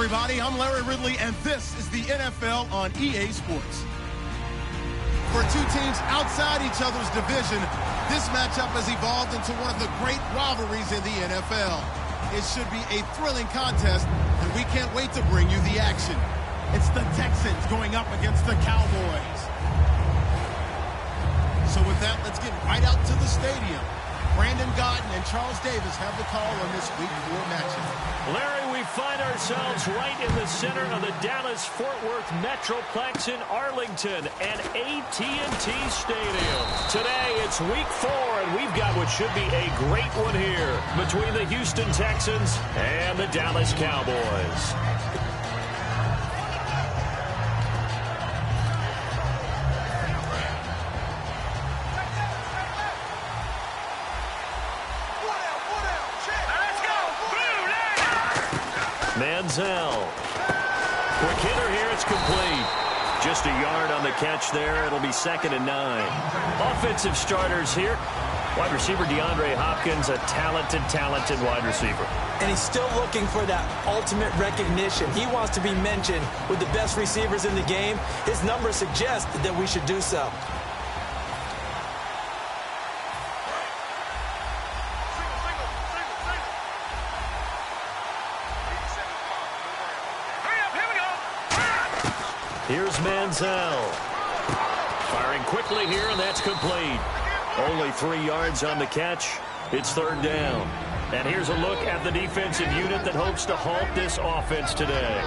everybody. I'm Larry Ridley, and this is the NFL on EA Sports. For two teams outside each other's division, this matchup has evolved into one of the great rivalries in the NFL. It should be a thrilling contest, and we can't wait to bring you the action. It's the Texans going up against the Cowboys. So with that, let's get right out to the stadium. Brandon Gaudin and Charles Davis have the call on this Week 4 matchup. Larry, we find ourselves right in the center of the Dallas-Fort Worth Metroplex in Arlington and AT&T Stadium. Today, it's Week 4, and we've got what should be a great one here between the Houston Texans and the Dallas Cowboys. Manziel. Quick hitter here, it's complete. Just a yard on the catch there. It'll be 2nd and 9. Offensive starters here. Wide receiver DeAndre Hopkins, a talented wide receiver. And he's still looking for that ultimate recognition. He wants to be mentioned with the best receivers in the game. His numbers suggest that we should do so. Here's Manziel. Firing quickly here, and that's complete. Only 3 yards on the catch. It's 3rd down. And here's a look at the defensive unit that hopes to halt this offense today.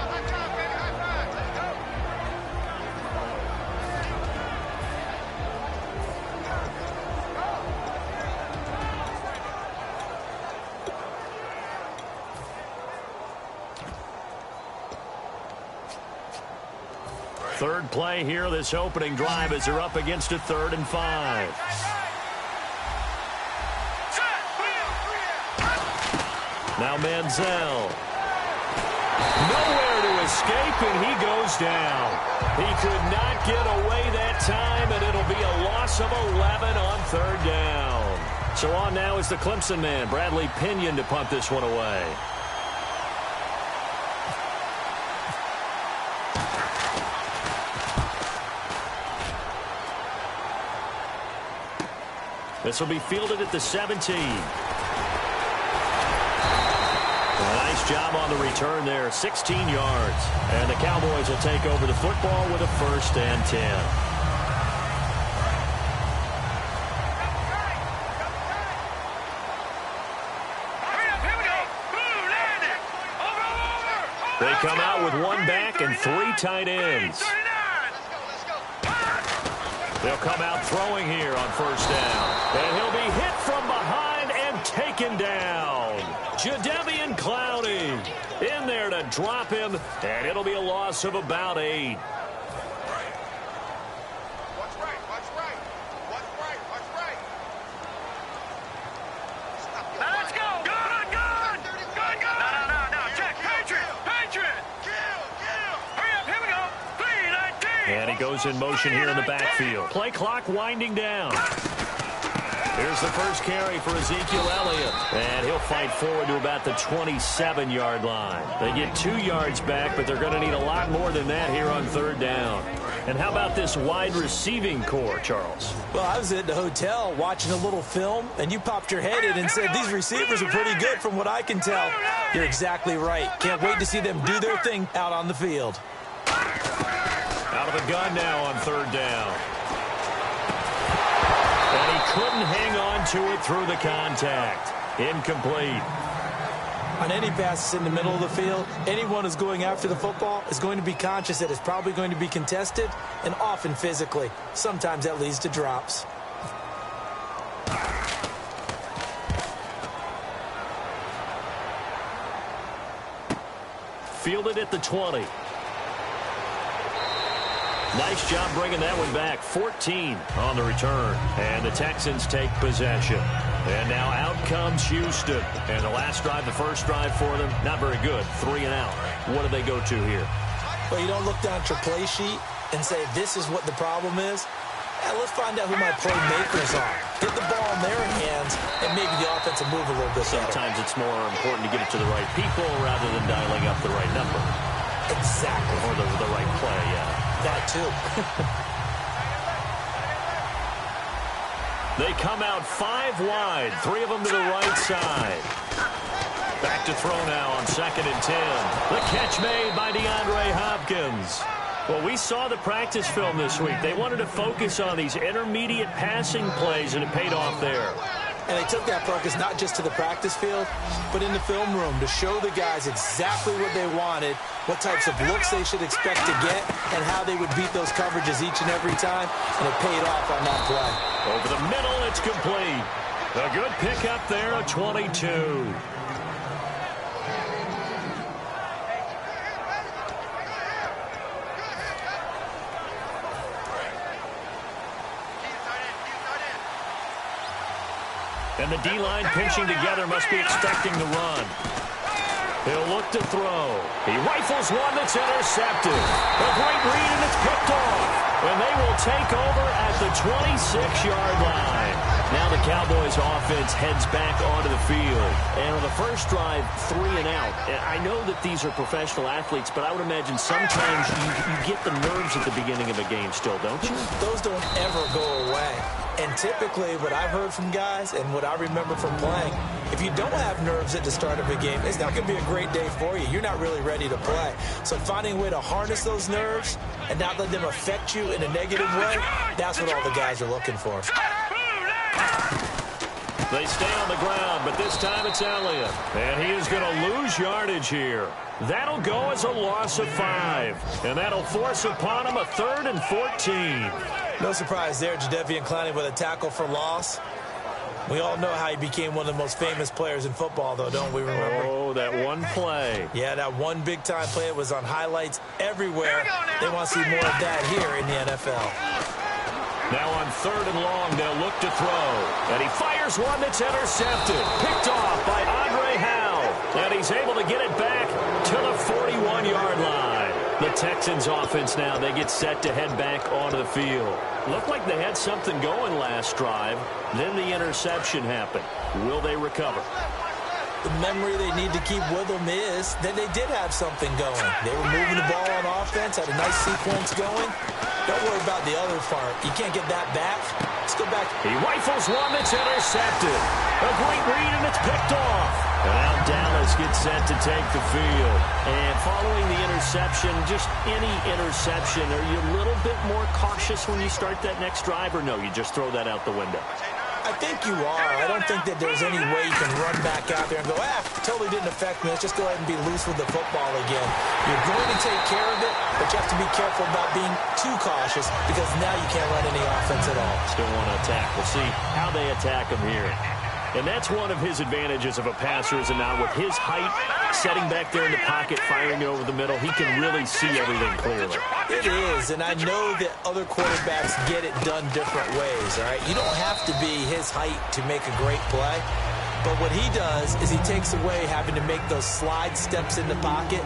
Third play here, this opening drive, as they're up against a 3rd and 5. Now Manziel. Nowhere to escape, and he goes down. He could not get away that time, and it'll be a loss of 11 on 3rd down. So on now is the Clemson man, Bradley Pinion, to punt this one away. This will be fielded at the 17. Nice job on the return there, 16 yards. And the Cowboys will take over the football with a 1st and 10. They come out with 1 back and 3 tight ends. They'll come out throwing here on 1st down. And he'll be hit from behind and taken down. Jadeveon Clowney in there to drop him, and it'll be a loss of about 8. Watch right. Let's go. Good. No. Check. Patriot. Hurry up. Here we go. 3-19. And he goes in motion here in the backfield. Play clock winding down. Here's the first carry for Ezekiel Elliott. And he'll fight forward to about the 27-yard line. They get 2 yards back, but they're going to need a lot more than that here on 3rd down. And how about this wide receiving core, Charles? Well, I was at the hotel watching a little film, and you popped your head in and said these receivers are pretty good from what I can tell. You're exactly right. Can't wait to see them do their thing out on the field. Out of the gun now on 3rd down. And he couldn't hang on to it through the contact. Incomplete. On any passes in the middle of the field, anyone who's going after the football is going to be conscious that it's probably going to be contested, and often physically. Sometimes that leads to drops. Fielded at the 20. Nice job bringing that one back. 14 on the return. And the Texans take possession. And now out comes Houston. And the last drive, the first drive for them, not very good. 3 and out. What do they go to here? Well, you don't look down at your play sheet and say, this is what the problem is. Let's find out who my playmakers are. Get the ball in their hands, and maybe the offensive move a little bit better. Sometimes it's more important to get it to the right people rather than dialing up the right number. Exactly. Or the right play, yeah. That too. They come out 5 wide, 3 of them to the right side. Back to throw now on 2nd and 10. The catch made by DeAndre Hopkins. Well, we saw the practice film this week. They wanted to focus on these intermediate passing plays, and it paid off there. And they took that focus not just to the practice field, but in the film room to show the guys exactly what they wanted, what types of looks they should expect to get, and how they would beat those coverages each and every time, and it paid off on that play. Over the middle, it's complete. A good pickup there, a 22. And the D-line pinching together must be expecting the run. He'll look to throw. He rifles one that's intercepted. A great read, and it's picked off. And they will take over at the 26-yard line. Now the Cowboys offense heads back onto the field. And on the first drive, 3 and out. And I know that these are professional athletes, but I would imagine sometimes you get the nerves at the beginning of a game still, don't you? Those don't ever go away. And typically, what I've heard from guys and what I remember from playing, if you don't have nerves at the start of a game, it's not going to be a great day for you. You're not really ready to play. So finding a way to harness those nerves and not let them affect you in a negative way, that's what all the guys are looking for. They stay on the ground, but this time it's Elliott. And he is going to lose yardage here. That'll go as a loss of 5. And that'll force upon him a 3rd and 14. No surprise there, Jadeveon Clowney with a tackle for loss. We all know how he became one of the most famous players in football, though, don't we remember? Oh, that one play. Yeah, that one big-time play. It was on highlights everywhere. They want to see more of that here in the NFL. Now on 3rd and long, they'll look to throw. And he fires one that's intercepted. Picked off by Andre Howe. And he's able to get it back to the 41-yard line. The Texans offense now, they get set to head back onto the field. Looked like they had something going last drive. Then the interception happened. Will they recover? The memory they need to keep with them is that they did have something going. They were moving the ball on offense, had a nice sequence going. Don't worry about the other part. You can't get that back. Let's go back. He rifles one that's intercepted. A great read, and it's picked off. And now Dallas gets set to take the field. And following the interception, just any interception, are you a little bit more cautious when you start that next drive, or no, you just throw that out the window? I think you are. I don't think that there's any way you can run back out there and go, totally didn't affect me. Let's just go ahead and be loose with the football again. You're going to take care of it, but you have to be careful about being too cautious because now you can't run any offense at all. Still want to attack. We'll see how they attack him here. And that's one of his advantages of a passer, is it not? With his height, setting back there in the pocket, firing over the middle, he can really see everything clearly. It is, and I know that other quarterbacks get it done different ways, all right? You don't have to be his height to make a great play, but what he does is he takes away having to make those slide steps in the pocket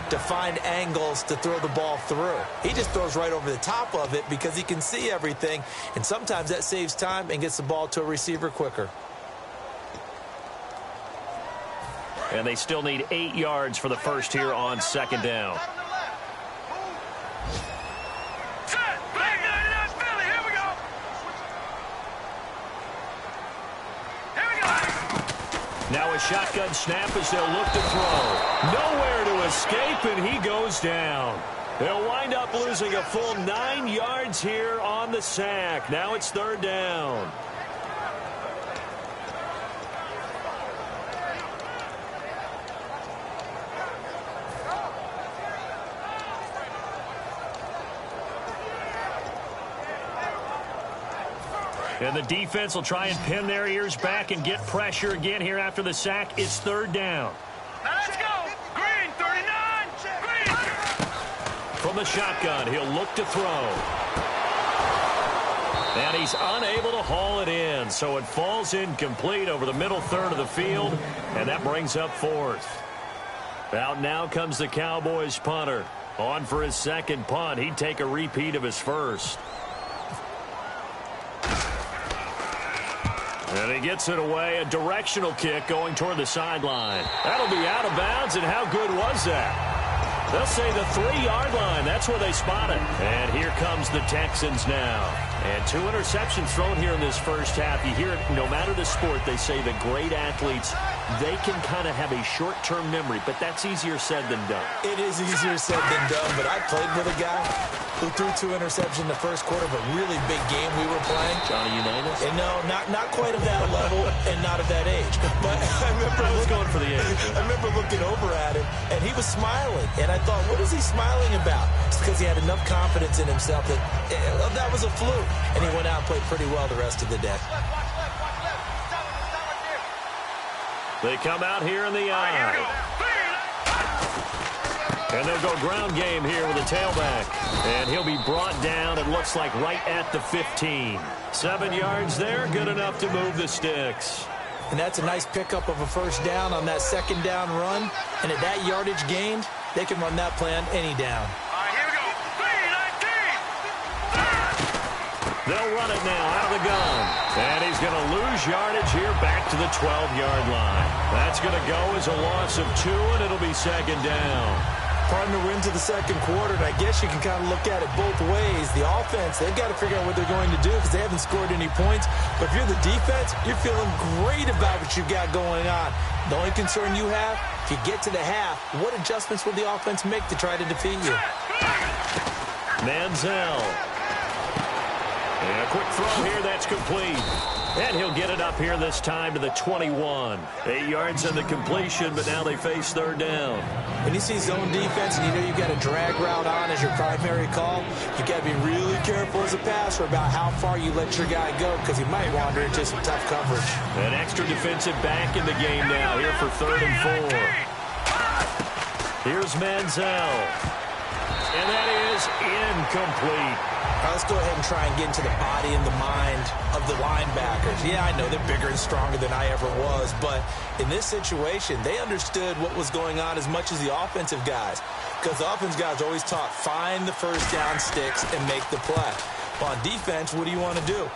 to find angles to throw the ball through. He just throws right over the top of it because he can see everything, and sometimes that saves time and gets the ball to a receiver quicker. And they still need 8 yards for the first here on 2nd down. Now a shotgun snap as they'll look to throw. Nowhere to escape, and he goes down. They'll wind up losing a full 9 yards here on the sack. Now it's 3rd down. And the defense will try and pin their ears back and get pressure again here after the sack. It's 3rd down. Now let's go. Green, 39. Green. From the shotgun, he'll look to throw. And he's unable to haul it in, so it falls incomplete over the middle third of the field, and that brings up 4th. Out now comes the Cowboys punter. On for his 2nd punt. He'd take a repeat of his first. And he gets it away, a directional kick going toward the sideline. That'll be out of bounds, and how good was that? They'll say the 3-yard line. That's where they spot it. And here comes the Texans now. And 2 interceptions thrown here in this first half. You hear it, no matter the sport, they say the great athletes, they can kind of have a short-term memory, but that's easier said than done. It is easier said than done, but I played with a guy who threw 2 interceptions in the first quarter of a really big game we were playing. Johnny Unitas? And no, not quite of that level and not of that age. But I was going for the age. I remember looking over at him, and he was smiling. And I thought, what is he smiling about? It's because he had enough confidence in himself that that was a fluke. And he went out and played pretty well the rest of the day. They come out here in the eye. And they'll go ground game here with a tailback. And he'll be brought down, it looks like, right at the 15. 7 yards there, good enough to move the sticks. And that's a nice pickup of a first down on that second down run. And at that yardage gained, they can run that play on any down. Here we go. 3-19. They'll run it now out of the gun. And he's going to lose yardage here back to the 12-yard line. That's going to go as a loss of 2, and it'll be second down. Partner, we're into the second quarter, and I guess you can kind of look at it both ways. The offense, they've got to figure out what they're going to do because they haven't scored any points. But if you're the defense, you're feeling great about what you've got going on. The only concern you have, if you get to the half, what adjustments will the offense make to try to defeat you? Manziel. And a quick throw here, that's complete. And he'll get it up here this time to the 21. 8 yards on the completion, but now they face third down. When you see zone defense and you know you've got a drag route on as your primary call, you've got to be really careful as a passer about how far you let your guy go because he might wander into some tough coverage. An extra defensive back in the game now here for 3rd and 4. Here's Manziel. And that is incomplete. All right, let's go ahead and try and get into the body and the mind of the linebackers. Yeah, I know they're bigger and stronger than I ever was, but in this situation, they understood what was going on as much as the offensive guys. Because the offensive guys always taught, find the first down sticks and make the play. Well, on defense, what do you want to do?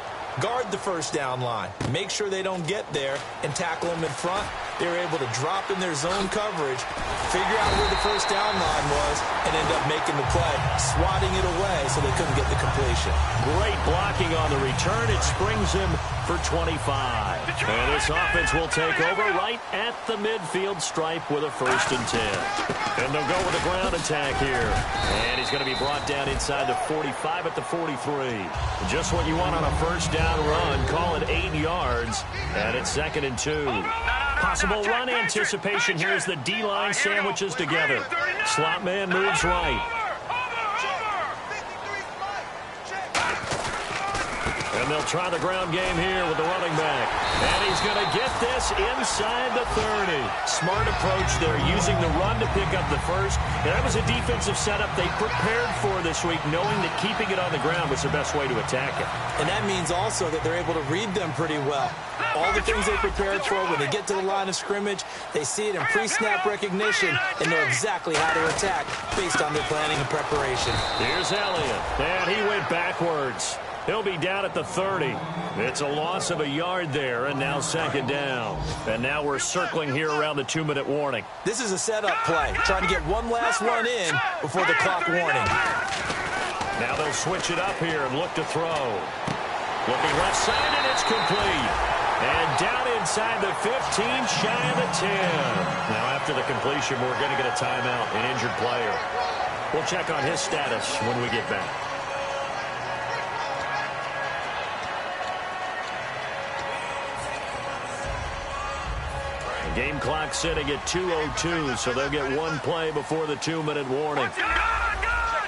Guard the first down line. Make sure they don't get there and tackle them in front. They were able to drop in their zone coverage, figure out where the first down line was, and end up making the play, swatting it away so they couldn't get the completion. Great blocking on the return. It springs him for 25. And this offense will take over right at the midfield stripe with a 1st and 10. And they'll go with a ground attack here. And he's going to be brought down inside the 45 at the 43. Just what you want on a first down run. Call it 8 yards. And it's 2nd and 2. Possible run anticipation here as the D-line sandwiches together. Slot man moves right. And they'll try the ground game here with the running back. And he's going to get this inside the 30. Smart approach there, using the run to pick up the first. And that was a defensive setup they prepared for this week, knowing that keeping it on the ground was the best way to attack it. And that means also that they're able to read them pretty well. All the things they prepared for, when they get to the line of scrimmage, they see it in pre-snap recognition and know exactly how to attack based on their planning and preparation. Here's Elliott. And he went backwards. He'll be down at the 30. It's a loss of a yard there, and now 2nd down. And now we're circling here around the 2-minute warning. This is a setup play, trying to get one last run in before the clock warning. Now they'll switch it up here and look to throw. Looking left side, and it's complete. And down inside the 15, shy of the 10. Now after the completion, we're going to get a timeout, an injured player. We'll check on his status when we get back. Game clock sitting at 2:02, so they'll get one play before the 2-minute warning.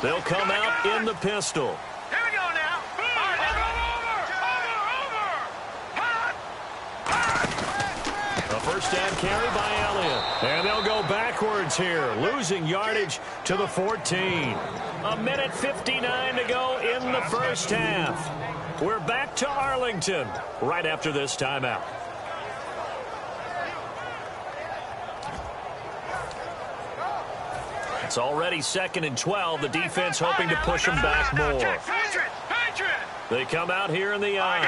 They'll come out in the pistol. Here we go now. A first down carry by Elliott. And they'll go backwards here, losing yardage to the 14. 1:59 to go in the first half. We're back to Arlington right after this timeout. It's already 2nd and 12. The defense hoping to push them back more. They come out here in the eye.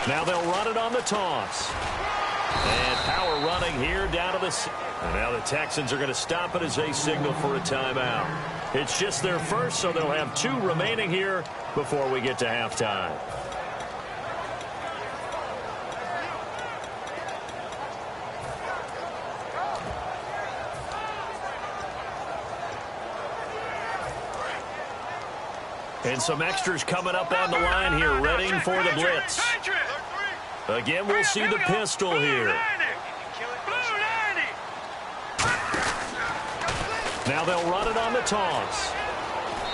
Now they'll run it on the toss. And power running here down to the... And now the Texans are going to stop it as they signal for a timeout. It's just their first, so they'll have 2 remaining here before we get to halftime. And some extras coming up on the line here, ready for the blitz. Again, we'll see the pistol here. Now they'll run it on the toss.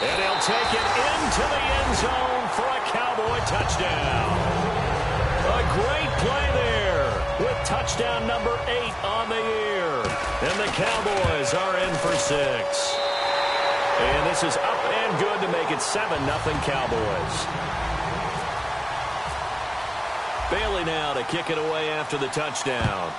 And they'll take it into the end zone for a Cowboy touchdown. A great play there with touchdown number 8 on the year. And the Cowboys are in for 6. And this is up and good to make it 7-0 Cowboys. Bailey now to kick it away after the touchdown.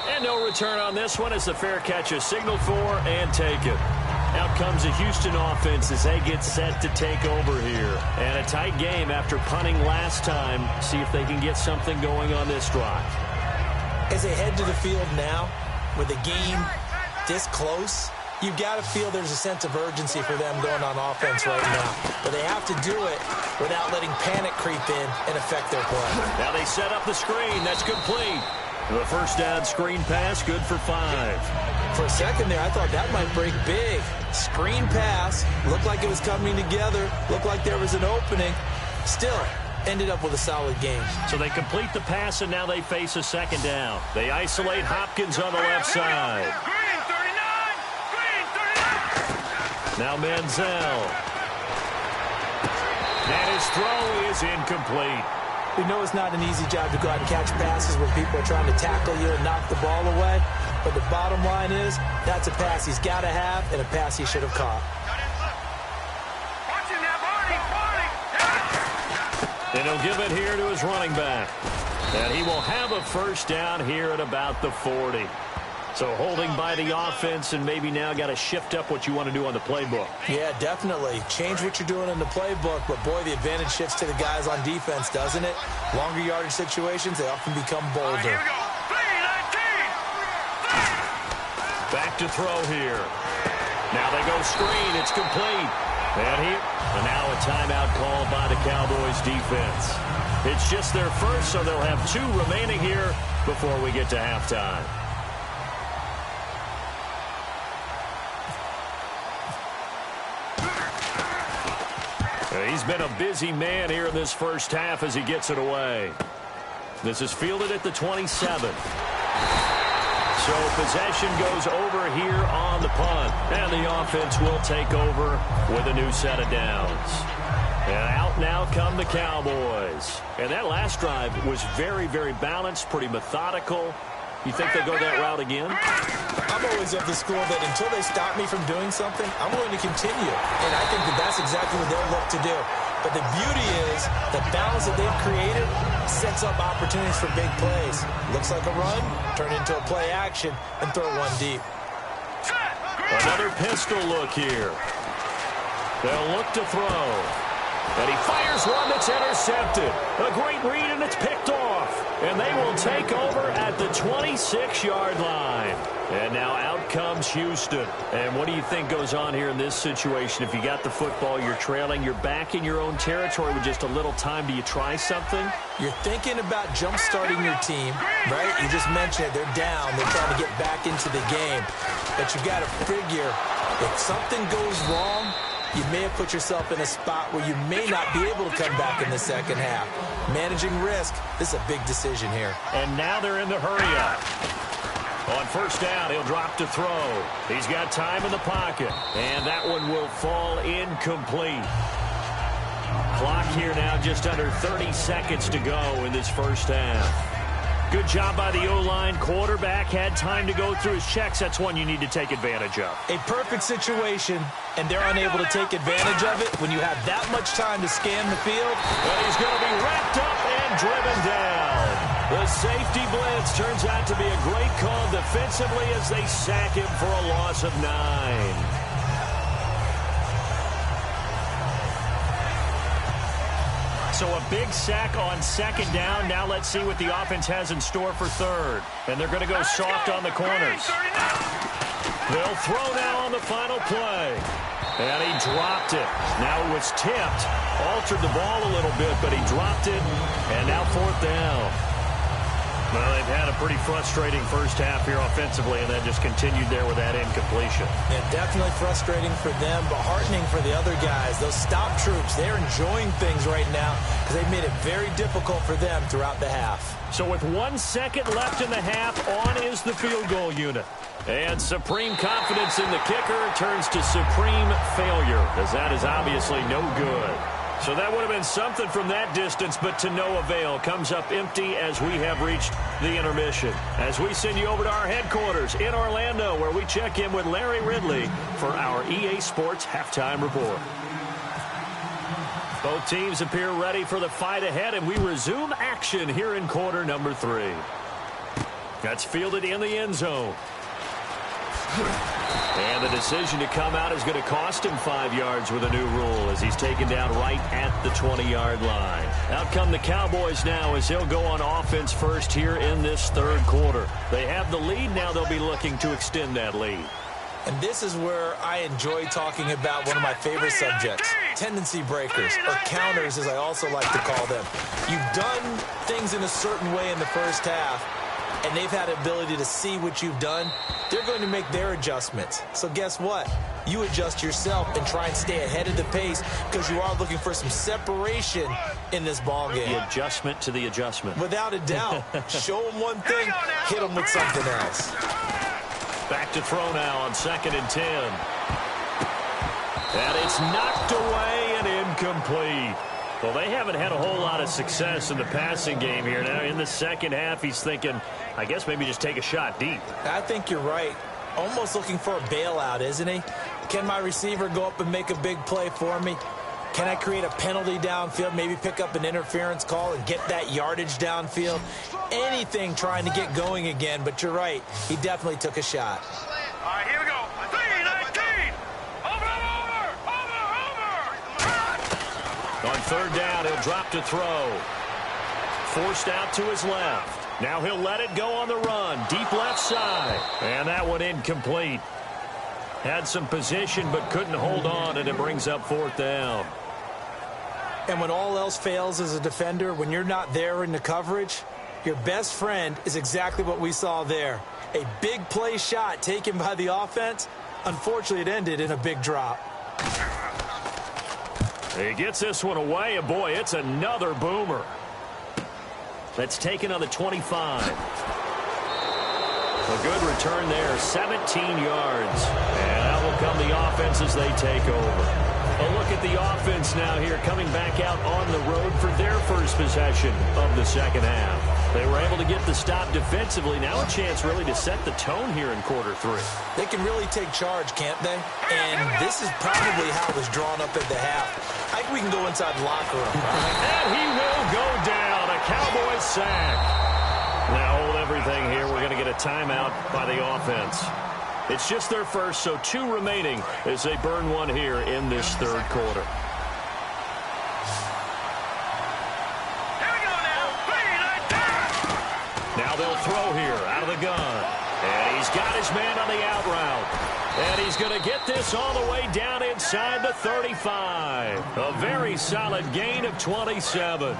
And no return on this one as the fair catch is signaled for and taken. Out comes the Houston offense as they get set to take over here. And a tight game after punting last time. See if they can get something going on this drive. As they head to the field now with the game this close, you've got to feel there's a sense of urgency for them going on offense right now. But they have to do it without letting panic creep in and affect their play. Now they set up the screen. That's complete. The first down screen pass, good for 5. For a second there, I thought that might break big. Screen pass, looked like it was coming together, looked like there was an opening. Still, ended up with a solid game. So they complete the pass, and now they face a second down. They isolate Hopkins on the left side. Now Manziel. And his throw is incomplete. We know it's not an easy job to go out and catch passes when people are trying to tackle you and knock the ball away. But the bottom line is, that's a pass he's got to have and a pass he should have caught. And he'll give it here to his running back. And he will have a first down here at about the 40. So holding by the offense, and maybe now got to shift up what you want to do on the playbook. Yeah, definitely. Change what you're doing in the playbook, but boy, the advantage shifts to the guys on defense, doesn't it? Longer yardage situations, they often become bolder. Back to throw here. Now they go screen. It's complete. And now a timeout called by the Cowboys defense. It's just their first, so they'll have 2 remaining here before we get to halftime. He's been a busy man here in this first half as he gets it away. This is fielded at the 27. So possession goes over here on the punt. And the offense will take over with a new set of downs. And out now come the Cowboys. And that last drive was very, very balanced, pretty methodical. You think they'll go that route again? I'm always of the school that until they stop me from doing something, I'm going to continue. And I think that that's exactly what they'll look to do. But the beauty is the balance that they've created sets up opportunities for big plays. Looks like a run, turn into a play action, and throw one deep. Another pistol look here. They'll look to throw. And he fires one that's intercepted. A great read, and it's picked off. And they will take over at the 26-yard line. And now out comes Houston. And what do you think goes on here in this situation? If you got the football, you're trailing, you're back in your own territory with just a little time. Do you try something? You're thinking about jump-starting your team, right? You just mentioned it. They're down. They're trying to get back into the game. But you got to figure if something goes wrong, you may have put yourself in a spot where you may not be able to come back in the second half. Managing risk, this is a big decision here. And now they're in the hurry-up. On first down, he'll drop to throw. He's got time in the pocket. And that one will fall incomplete. Clock here now just under 30 seconds to go in this first half. Good job by the O-line. Quarterback had time to go through his checks. That's one you need to take advantage of. A perfect situation, and they're unable to take advantage of it when you have that much time to scan the field. But he's going to be wrapped up and driven down. The safety blitz turns out to be a great call defensively as they sack him for a loss of 9. So a big sack on second down. Now let's see what the offense has in store for third. And they're going to go soft on the corners. They'll throw now on the final play. And he dropped it. Now it was tipped. Altered the ball a little bit, but he dropped it. And now fourth down. Well, they've had a pretty frustrating first half here offensively, and then just continued there with that incompletion. Yeah, definitely frustrating for them, but heartening for the other guys. Those stop troops, they're enjoying things right now because they've made it very difficult for them throughout the half. So with 1 second left in the half, on is the field goal unit. And supreme confidence in the kicker turns to supreme failure, as that is obviously no good. So that would have been something from that distance, but to no avail. Comes up empty as we have reached the intermission. As we send you over to our headquarters in Orlando, where we check in with Larry Ridley for our EA Sports Halftime Report. Both teams appear ready for the fight ahead, and we resume action here in quarter number 3. That's fielded in the end zone. And the decision to come out is going to cost him 5 yards with a new rule as he's taken down right at the 20-yard line. Out come the Cowboys now as they'll go on offense first here in this third quarter. They have the lead. Now they'll be looking to extend that lead. And this is where I enjoy talking about one of my favorite subjects, tendency breakers, or counters as I also like to call them. You've done things in a certain way in the first half, and they've had the ability to see what you've done. They're going to make their adjustments. So guess what? You adjust yourself and try and stay ahead of the pace because you are looking for some separation in this ball game. The adjustment to the adjustment. Without a doubt. Show them one thing, hit them with something else. Back to throw now on 2nd and 10. And it's knocked away and incomplete. Well, they haven't had a whole lot of success in the passing game here. Now, in the second half, he's thinking, I guess maybe just take a shot deep. I think you're right. Almost looking for a bailout, isn't he? Can my receiver go up and make a big play for me? Can I create a penalty downfield, maybe pick up an interference call and get that yardage downfield? Anything trying to get going again, but you're right. He definitely took a shot. All right, here we go. 3-19. Over. On third down, he'll drop to throw. Forced out to his left. Now he'll let it go on the run. Deep left side. And that one incomplete. Had some position but couldn't hold on, and it brings up fourth down. And when all else fails as a defender, when you're not there in the coverage, your best friend is exactly what we saw there. A big play shot taken by the offense. Unfortunately, it ended in a big drop. He gets this one away, and boy, it's another boomer. That's taken on the 25. A good return there, 17 yards. And out will come the offense as they take over. A look at the offense now here, coming back out on the road for their first possession of the second half. They were able to get the stop defensively. Now a chance really to set the tone here in quarter 3. They can really take charge, can't they? And this is probably how it was drawn up at the half. I think we can go inside the locker room. And he will go down. A Cowboys sack. Now hold everything here. We're going to get a timeout by the offense. It's just their first, so 2 remaining as they burn one here in this third quarter. Here we go now. 3-19. Now they'll throw here out of the gun. And he's got his man on the out route. And he's going to get this all the way down inside the 35. A very solid gain of 27.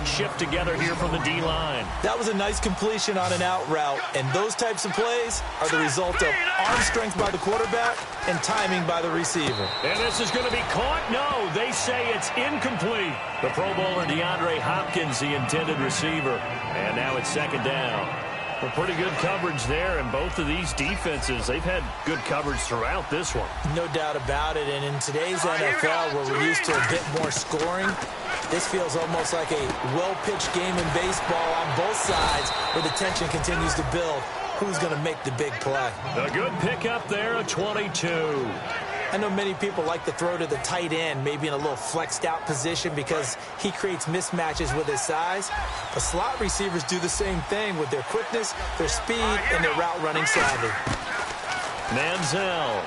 Shift together here from the D-line. That was a nice completion on an out route, and those types of plays are the result of arm strength by the quarterback and timing by the receiver. And this is going to be caught? No, they say it's incomplete. The Pro Bowler DeAndre Hopkins, the intended receiver. And now it's second down. Well, pretty good coverage there, and both of these defenses, they've had good coverage throughout this one. No doubt about it, and in today's NFL, where we're used to a bit more scoring, this feels almost like a well-pitched game in baseball on both sides where the tension continues to build. Who's going to make the big play? A good pickup there, a 22. I know many people like to throw to the tight end, maybe in a little flexed out position because he creates mismatches with his size. But slot receivers do the same thing with their quickness, their speed, and their route running savvy. Manziel.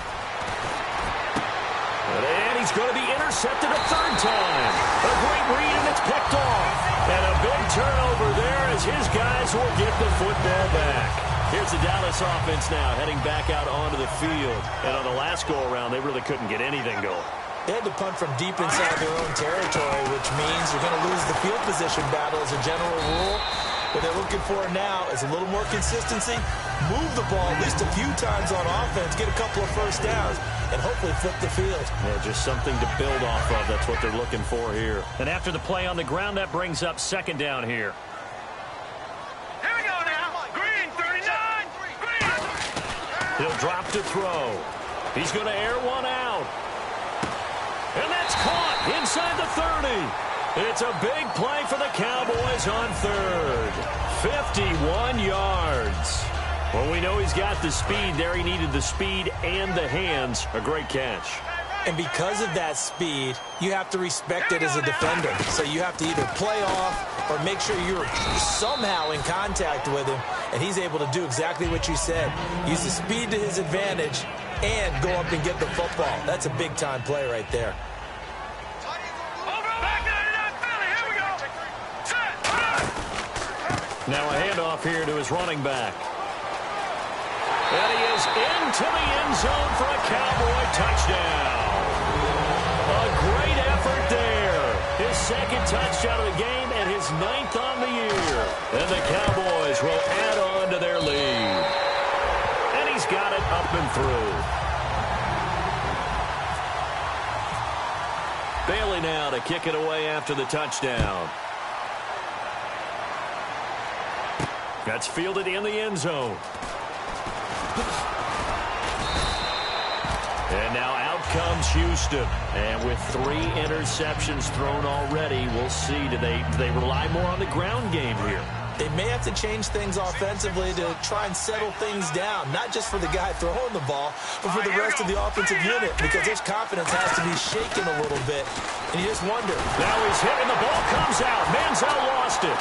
And he's going to be intercepted a third time. A great read, and it's picked off. Here's the Dallas offense now heading back out onto the field. And on the last go-around, they really couldn't get anything going. They had to punt from deep inside their own territory, which means you're going to lose the field position battle as a general rule. What they're looking for now is a little more consistency, move the ball at least a few times on offense, get a couple of first downs, and hopefully flip the field. Yeah, just something to build off of. That's what they're looking for here. And after the play on the ground, that brings up second down here. Here we go now. Green, 39. Green. He'll drop to throw. He's going to air one out. And that's caught inside the 30. It's a big play for the Cowboys on third. 51 yards. Well, we know he's got the speed there. He needed the speed and the hands. A great catch. And because of that speed, you have to respect it as a defender. So you have to either play off or make sure you're somehow in contact with him. And he's able to do exactly what you said. Use the speed to his advantage and go up and get the football. That's a big-time play right there. Now a handoff here to his running back. And he is into the end zone for a Cowboy touchdown. A great effort there. His second touchdown of the game and his 9th on the year. And the Cowboys will add on to their lead. And he's got it up and through. Bailey now to kick it away after the touchdown. That's fielded in the end zone. And now out comes Houston. And with 3 interceptions thrown already, we'll see. Do they rely more on the ground game here? They may have to change things offensively to try and settle things down, not just for the guy throwing the ball, but for the rest of the offensive unit, because his confidence has to be shaken a little bit. And you just wonder. Now he's hit and the ball comes out. Manziel lost it.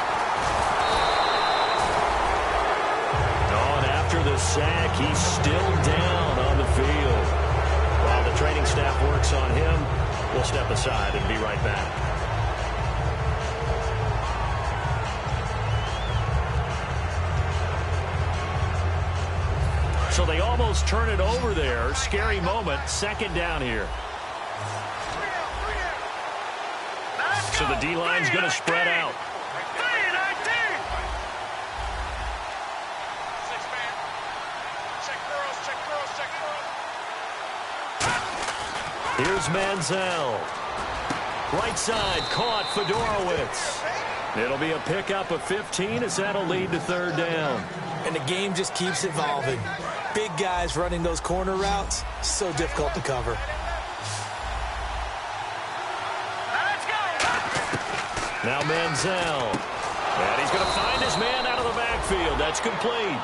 After the sack, he's still down on the field. While the training staff works on him, we'll step aside and be right back. So they almost turn it over there. Scary moment. Second down here. So the D-line's going to spread out. Here's Manziel. Right side, caught Fedorowicz. It'll be a pickup of 15 as that'll lead to third down. And the game just keeps evolving. Big guys running those corner routes, so difficult to cover. Now Manziel. And he's going to find his man out of the backfield. That's complete.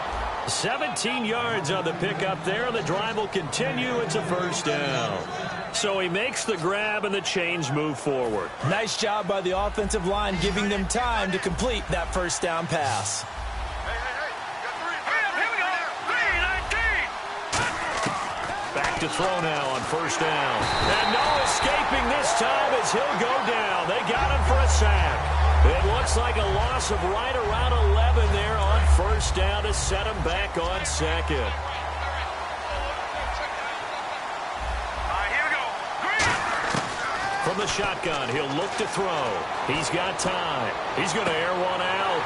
17 yards on the pickup there, and the drive will continue. It's a first down. So he makes the grab, and the chains move forward. Nice job by the offensive line, giving them time to complete that first down pass. Back to throw now on first down. And no escaping this time as he'll go down. They got him for a sack. It looks like a loss of right around 11 there on first down to set him back on second. From the shotgun, he'll look to throw. He's got time. He's going to air one out.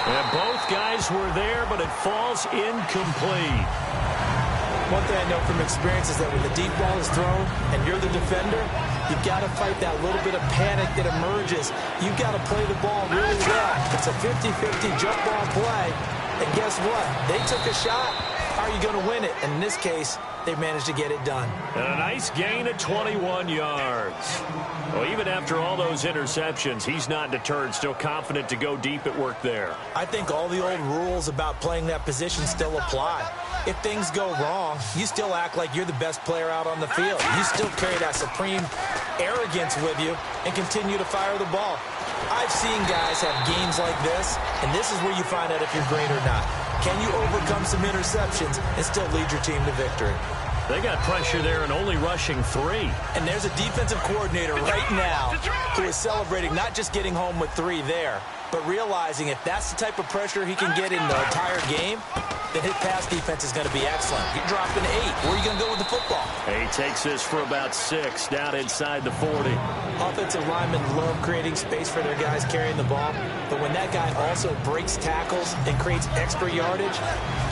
And both guys were there, but it falls incomplete. One thing I know from experience is that when the deep ball is thrown and you're the defender, you've got to fight that little bit of panic that emerges. You've got to play the ball really well. It's a 50-50 jump ball play. And guess what? They took a shot. How are you going to win it? And in this case, they managed to get it done. And a nice gain of 21 yards. Well, even after all those interceptions, he's not deterred, still confident to go deep at work there. I think all the old rules about playing that position still apply. If things go wrong, you still act like you're the best player out on the field. You still carry that supreme arrogance with you and continue to fire the ball. I've seen guys have games like this, and this is where you find out if you're great or not. Can you overcome some interceptions and still lead your team to victory? They got pressure there and only rushing 3. And there's a defensive coordinator right now who is celebrating not just getting home with 3 there, but realizing if that's the type of pressure he can get in the entire game, then his pass defense is going to be excellent. You're dropping 8. Where are you going to go with the football? He takes this for about 6 down inside the 40. Offensive linemen love creating space for their guys carrying the ball, but when that guy also breaks tackles and creates extra yardage,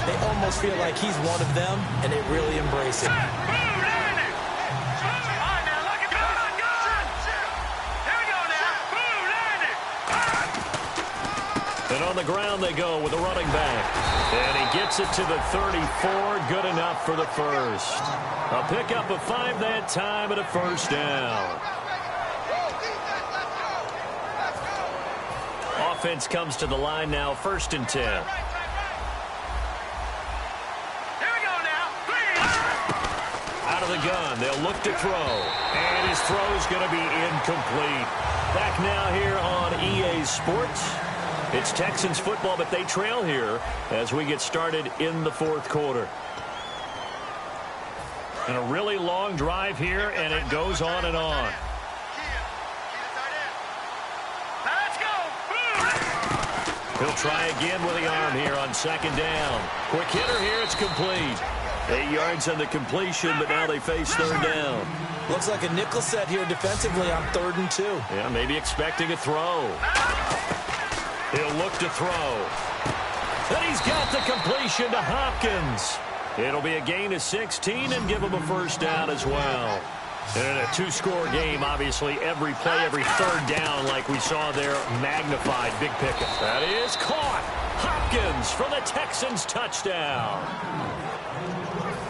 they almost feel like he's one of them, and they really embrace it. And on the ground they go with a running back. And he gets it to the 34. Good enough for the first. A pickup of 5 that time and a first down. Offense comes to the line now, 1st and 10. Here we go now. Out of the gun, they'll look to throw. And his throw's going to be incomplete. Back now here on EA Sports. It's Texans football, but they trail here as we get started in the 4th quarter. And a really long drive here, and it goes on and on. Let's go. He'll try again with the arm here on 2nd down. Quick hitter here, it's complete. 8 yards on the completion, but now they face 3rd down. Looks like a nickel set here defensively on 3rd and 2. Yeah, maybe expecting a throw. He'll look to throw. And he's got the completion to Hopkins. It'll be a gain of 16 and give him a first down as well. And in a 2-score game, obviously, every play, every 3rd down, like we saw there, magnified. Big pickup. That is caught. Hopkins for the Texans touchdown.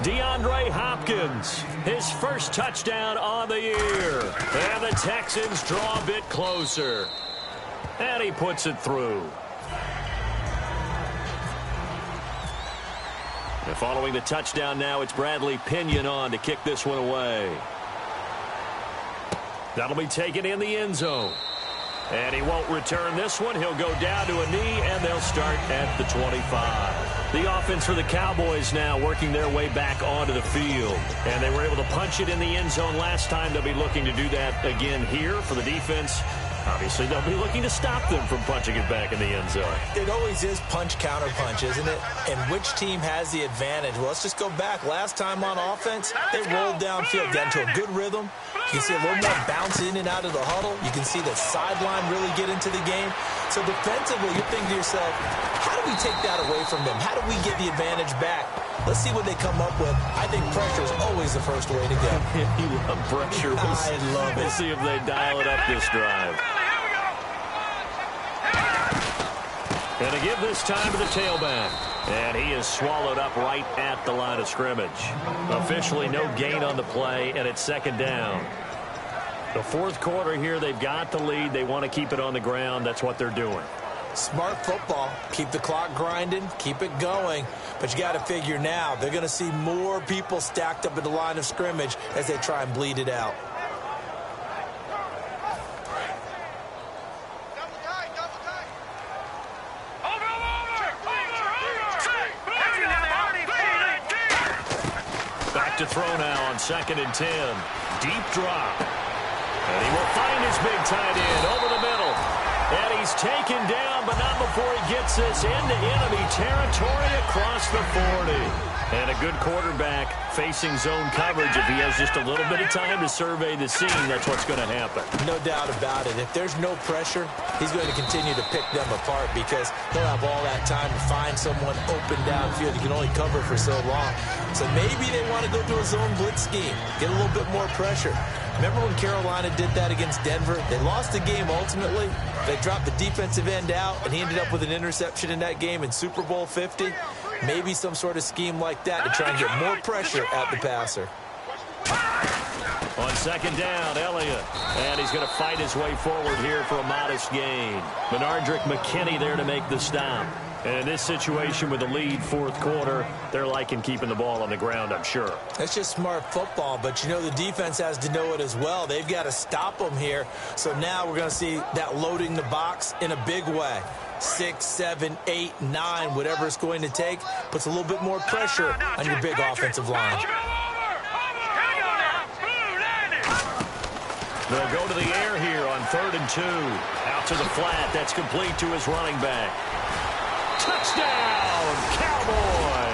DeAndre Hopkins, his first touchdown on the year. And the Texans draw a bit closer. And he puts it through. And following the touchdown now, it's Bradley Pinion on to kick this one away. That'll be taken in the end zone. And he won't return this one. He'll go down to a knee, and they'll start at the 25. The offense for the Cowboys now working their way back onto the field. And they were able to punch it in the end zone last time. They'll be looking to do that again here for the defense. Obviously, they'll be looking to stop them from punching it back in the end zone. It always is punch-counter-punch, isn't it? And which team has the advantage? Well, let's just go back. Last time on offense, they rolled downfield, got into a good rhythm. You can see a little more bounce in and out of the huddle. You can see the sideline really get into the game. So defensively, you're thinking to yourself, how do we take that away from them? How do we get the advantage back? Let's see what they come up with. I think pressure is always the first way to go. You love pressure. I love it. We'll see if they dial it up this drive. And to give this time to the tailback. And he is swallowed up right at the line of scrimmage. Officially no gain on the play, and it's 2nd down. The 4th quarter here, they've got the lead. They want to keep it on the ground. That's what they're doing. Smart football. Keep the clock grinding. Keep it going. But you got to figure now, they're going to see more people stacked up at the line of scrimmage as they try and bleed it out. To throw now on 2nd and 10. Deep drop. And he will find his big tight end over the middle. And he's taken down, but not before he gets this into enemy territory across the 40. And a good quarterback facing zone coverage. If he has just a little bit of time to survey the scene, that's what's going to happen. No doubt about it. If there's no pressure, he's going to continue to pick them apart because he'll have all that time to find someone open downfield. He can only cover for so long. So maybe they want to go through a zone blitz scheme, get a little bit more pressure. Remember when Carolina did that against Denver? They lost the game ultimately. They dropped the defensive end out, and he ended up with an interception in that game in Super Bowl 50. Maybe some sort of scheme like that to try and get more pressure at the passer. On 2nd down, Elliott. And he's going to fight his way forward here for a modest gain. Benardrick McKinney there to make the stop. And in this situation with the lead 4th quarter, they're liking keeping the ball on the ground, I'm sure. That's just smart football, but you know the defense has to know it as well. They've got to stop them here. So now we're going to see that loading the box in a big way. 6, 7, 8, 9, whatever it's going to take, puts a little bit more pressure on your big offensive line. They'll go to the air here on 3rd and 2. Out to the flat. That's complete to his running back. Touchdown, Cowboys!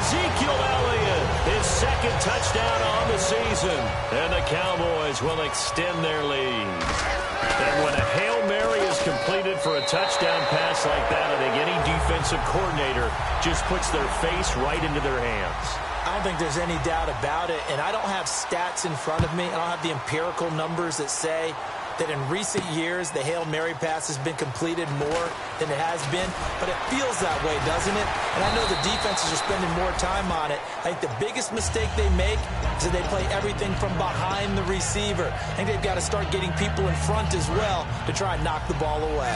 Ezekiel Elliott, his second touchdown on the season. And the Cowboys will extend their lead. And when a Hail Mary is completed for a touchdown pass like that, I think any defensive coordinator just puts their face right into their hands. I don't think there's any doubt about it, and I don't have stats in front of me. I don't have the empirical numbers that say that in recent years the Hail Mary pass has been completed more than it has been, but it feels that way, doesn't it? And I know the defenses are spending more time on it. I think the biggest mistake they make is that they play everything from behind the receiver. I think they've got to start getting people in front as well to try and knock the ball away.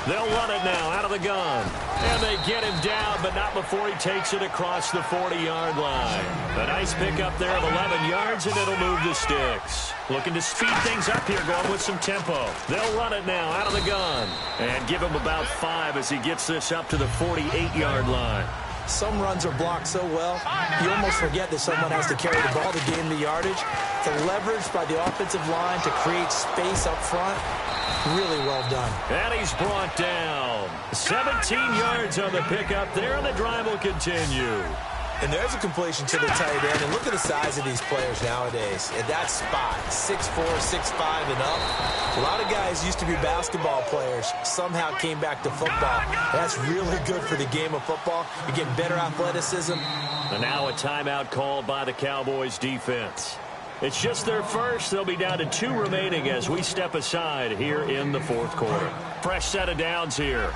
They'll run it now out of the gun. And they get him down, but not before he takes it across the 40-yard line. A nice pickup there of 11 yards, and it'll move the sticks. Looking to speed things up here, going with some tempo. They'll run it now out of the gun. And give him about 5 as he gets this up to the 48-yard line. Some runs are blocked so well, you almost forget that someone has to carry the ball to gain the yardage. The leverage by the offensive line to create space up front, really well done. And he's brought down. 17 yards on the pickup there, and the drive will continue. And there's a completion to the tight end. And look at the size of these players nowadays. At that spot, 6'4", 6'5", and up. A lot of guys used to be basketball players. Somehow came back to football. That's really good for the game of football. You're getting better athleticism. And now a timeout called by the Cowboys defense. It's just their first. They'll be down to 2 remaining as we step aside here in the fourth quarter. Fresh set of downs here.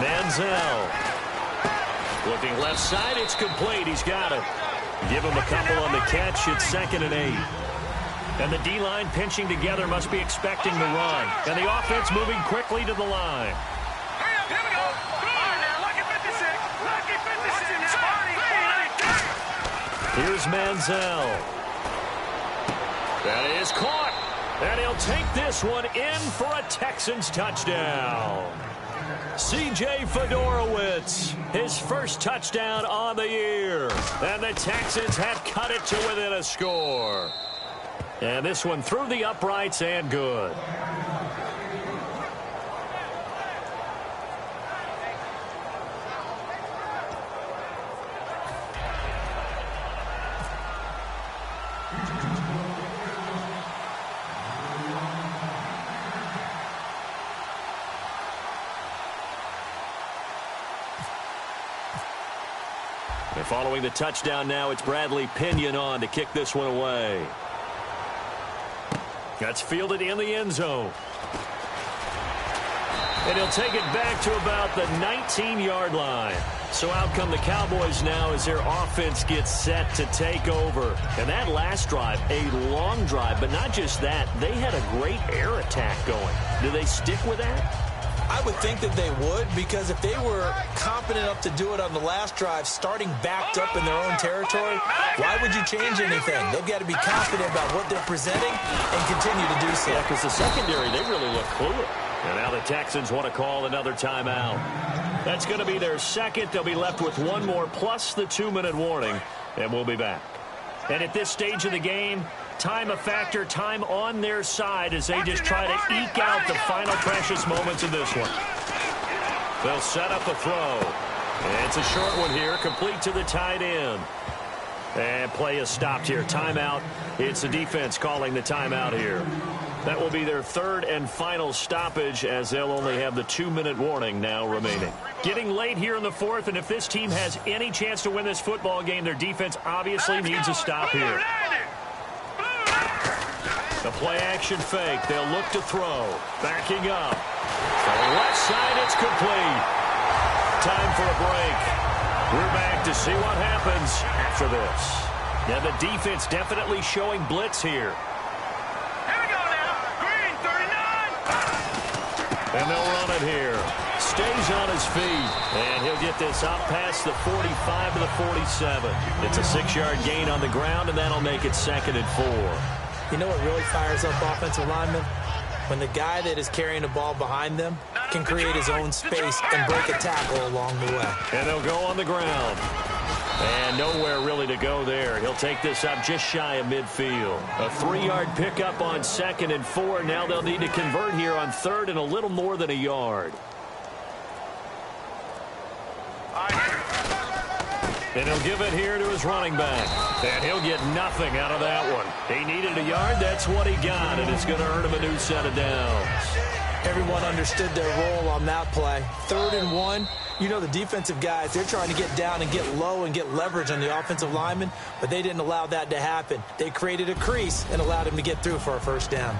Manziel. Looking left side, it's complete. He's got it. Give him a couple on the catch. It's 2nd and 8. And the D-line pinching together must be expecting the run. And the offense moving quickly to the line. Here we go. Lucky 56. Lucky 56. Here's Manziel. That is caught. And he'll take this one in for a Texans touchdown. C.J. Fedorowicz, his first touchdown on the year. And the Texans have cut it to within a score. And this one through the uprights and good. And following the touchdown now, it's Bradley Pinion on to kick this one away. That's fielded in the end zone. And he'll take it back to about the 19-yard line. So out come the Cowboys now as their offense gets set to take over. And that last drive, a long drive, but not just that. They had a great air attack going. Do they stick with that? I would think that they would, because if they were confident enough to do it on the last drive, starting backed up in their own territory, why would you change anything? They've got to be confident about what they're presenting and continue to do so. Yeah, because the secondary, they really look fluid. And now the Texans want to call another timeout. That's going to be their second. They'll be left with one more plus the 2-minute warning, and we'll be back. And at this stage of the game, time a factor, time on their side as they just try to eke out the final precious moments of this one. They'll set up a throw. And it's a short one here, complete to the tight end. And play is stopped here. Timeout. It's the defense calling the timeout here. That will be their third and final stoppage as they'll only have the 2-minute warning now remaining. Getting late here in the fourth, and if this team has any chance to win this football game, their defense obviously needs a stop here. The play-action fake. They'll look to throw. Backing up. On the left side, it's complete. Time for a break. We're back to see what happens after this. Yeah, the defense definitely showing blitz here. Here we go now. Green 39. And they'll run it here. Stays on his feet. And he'll get this up past the 45 to the 47. It's a 6-yard gain on the ground, and that'll make it 2nd and 4. You know what really fires up offensive linemen? When the guy that is carrying the ball behind them can create his own space and break a tackle along the way. And they'll go on the ground. And nowhere really to go there. He'll take this up just shy of midfield. A 3-yard pickup on 2nd and 4. Now they'll need to convert here on 3rd and a little more than a yard. And he'll give it here to his running back. And he'll get nothing out of that one. He needed a yard. That's what he got. And it's going to earn him a new set of downs. Everyone understood their role on that play. 3rd and 1. You know the defensive guys, they're trying to get down and get low and get leverage on the offensive lineman, but they didn't allow that to happen. They created a crease and allowed him to get through for a first down.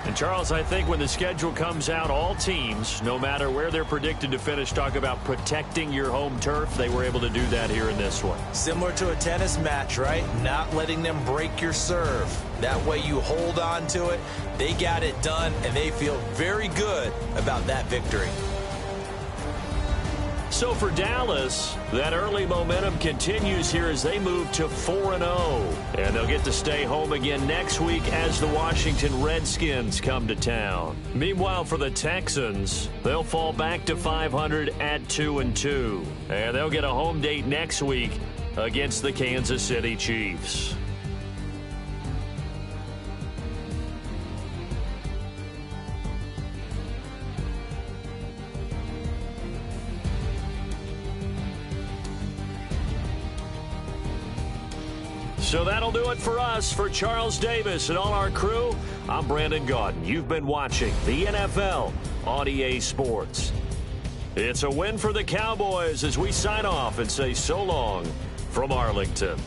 And, Charles, I think when the schedule comes out, all teams, no matter where they're predicted to finish, talk about protecting your home turf. They were able to do that here in this one. Similar to a tennis match, right? Not letting them break your serve. That way you hold on to it. They got it done, and they feel very good about that victory. So for Dallas, that early momentum continues here as they move to 4-0. And they'll get to stay home again next week as the Washington Redskins come to town. Meanwhile, for the Texans, they'll fall back to 500 at 2-2. And they'll get a home date next week against the Kansas City Chiefs. So that'll do it for us. For Charles Davis and all our crew, I'm Brandon Gaudin. You've been watching the NFL on EA Sports. It's a win for the Cowboys as we sign off and say so long from Arlington.